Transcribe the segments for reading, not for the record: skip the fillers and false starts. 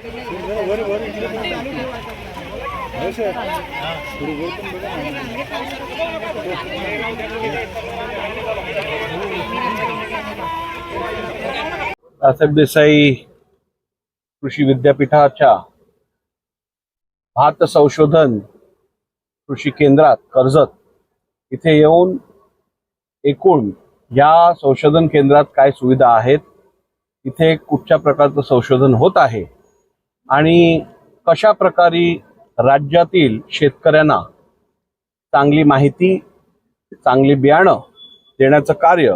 रावसाहेब देसाई कृषी विद्यापीठाच्या भात संशोधन कृषी केंद्रात कर्जत इथे येऊन एकूण या संशोधन केंद्रात काय सुविधा आहेत, इथे कुठच्या प्रकारचं संशोधन होत आहे आणि कशा प्रकारे राज्यातील शेतकऱ्यांना चांगली माहिती, चांगली बियाणं देण्याचं कार्य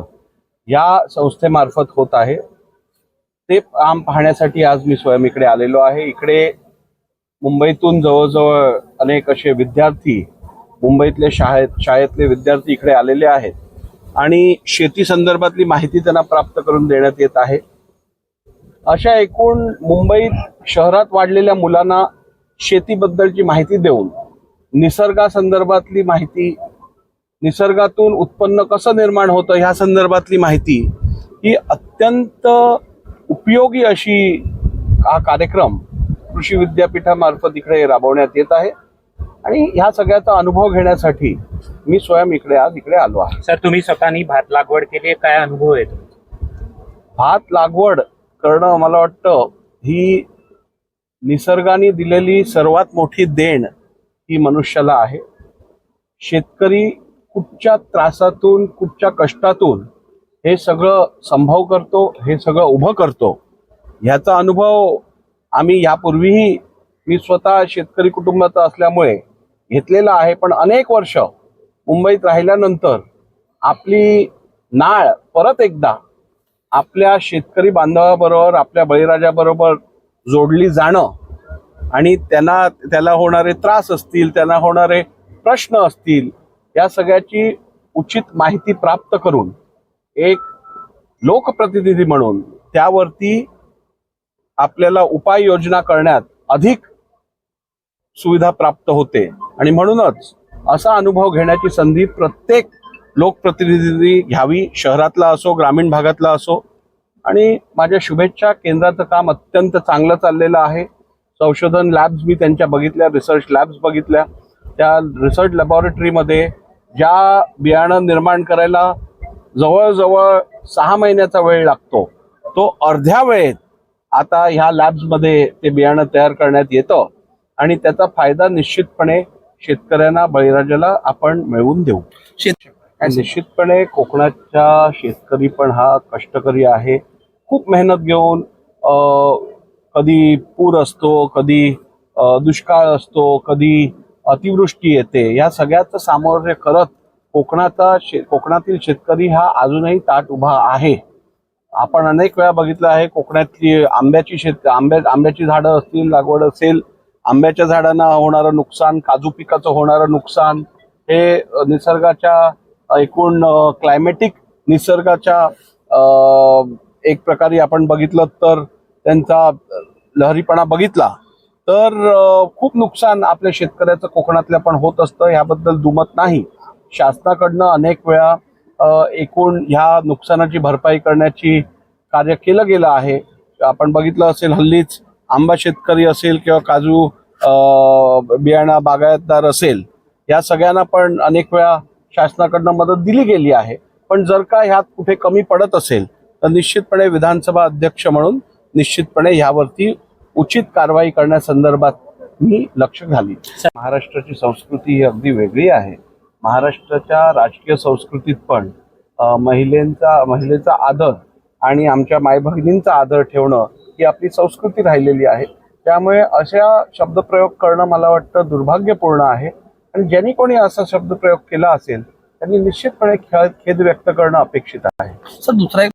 या संस्थेमार्फत होत आहे, ते पाहण्यासाठी आज मी स्वयं इकडे आलेलो आहे। इकडे मुंबईतून जवळजवळ अनेक असे विद्यार्थी, मुंबईतले शाळेतले विद्यार्थी इकडे आलेले आहेत आणि शेती संदर्भातली माहिती त्यांना प्राप्त करून देण्यात येत आहे। अशा एकूण मुंबईत शहरात वाढलेल्या मुलांना शेतीबद्दलची माहिती देऊन निसर्गासंदर्भातली माहिती, निसर्गातून उत्पन्न कसं निर्माण होतं ह्या संदर्भातली माहिती ही अत्यंत उपयोगी अशी हा कार्यक्रम कृषी विद्यापीठामार्फत इकडे राबवण्यात येत आहे आणि ह्या सगळ्याचा अनुभव घेण्यासाठी मी स्वयं आज इकडे आलो आहे। सर, तुम्ही स्वतःनी भात लागवड केली, काय अनुभव आहे? भात लागवड करणं मला वाटतं ही निसर्गाने दिलेली सर्वात मोठी देण ही मनुष्याला आहे। शेतकरी कुठच्या त्रासातून, कुठच्या कष्टातून हे सगळं संभव करतो, हे सगळं उभं करतो, ह्याचा अनुभव आम्ही यापूर्वीही मी स्वतः शेतकरी कुटुंबाचा असल्यामुळे घेतलेला आहे। पण अनेक वर्ष मुंबईत राहिल्यानंतर आपली नाळ परत एकदा आपल्या शेतकरी बांधवाबरोबर, आपल्या बळीराजाबरोबर जोडली जाणं आणि त्याला होणारे त्रास असतील, त्यांना होणारे प्रश्न असतील, या सगळ्याची उचित माहिती प्राप्त करून एक लोकप्रतिनिधी म्हणून त्यावरती आपल्याला उपाययोजना करण्यात अधिक सुविधा प्राप्त होते आणि म्हणूनच असा अनुभव घेण्याची संधी प्रत्येक लोकप्रतिनिधी घ्यावी, शहरातला असो, ग्रामीण भागातला असो। आणि माझ्या शुभेच्छा, केंद्राचं काम अत्यंत चांगलं चाललेलं आहे। संशोधन लॅब्स मी त्यांच्या बघितल्या, रिसर्च लॅब्स बघितल्या, त्या रिसर्च लॅबोरेटरीमध्ये ज्या बियाणं निर्माण करायला जवळजवळ 6 महिन्याचा वेळ लागतो, तो अर्ध्या वेळेत आता ह्या लॅब्समध्ये ते बियाणं तयार करण्यात येतं आणि त्याचा फायदा निश्चितपणे शेतकऱ्यांना, बळीराजाला आपण मिळवून देऊ। निश्चितपणे कोकणाचा शेतकरी पण हा कष्टकरी आहे, खूप मेहनत घेऊन कधी पूर असतो, कधी दुष्काळ असतो, कधी अतिवृष्टी येते, या सगळ्याचं सामोरे करत कोकणातील शेतकरी हा अजूनही ताठ उभा आहे। आपण अनेक वेळा बघितलं आहे कोकणातली आंब्याची झाडं असतील, लागवड असेल, आंब्याच्या झाडांना होणारं नुकसान, काजू पिकाचं होणारं नुकसान, हे निसर्गाच्या एकूण क्लायमेटिक निसर्गाच्या एक प्रकारे आपण बघितलं तर त्यांचा लहरीपणा बघितला तर खूप नुकसान आपल्या शेतकऱ्याचं कोकणातल्या पण होत असतं, याबद्दल दुमत नाही। शासनाकडनं अनेक वेळा एकूण ह्या नुकसानाची भरपाई करण्याची कार्य केलं गेलं आहे। आपण बघितलं असेल हल्लीच आंबा शेतकरी असेल किंवा काजू बियाणा बागायतदार असेल, या सगळ्यांना पण अनेक वेळा शासनाकडनं मदत दिली गेली आहे। पण जर का ह्यात कुठे कमी पडत असेल तर निश्चितपणे विधानसभा अध्यक्ष म्हणून निश्चितपणे ह्यावरती उचित कारवाई करण्यासंदर्भात मी लक्ष घालीन। महाराष्ट्राची संस्कृती ही अगदी वेगळी आहे। महाराष्ट्राच्या राजकीय संस्कृतीत पण महिलेचा आदर आणि आमच्या माय बहिणींचा आदर ठेवणं ही आपली संस्कृती राहिलेली आहे। त्यामुळे अशा शब्दप्रयोग करणं मला वाटतं दुर्भाग्यपूर्ण आहे आणि ज्यांनी कोणी असा शब्दप्रयोग केला असेल त्यांनी निश्चितपणे खेद व्यक्त करणं अपेक्षित आहे। सर, दुसरा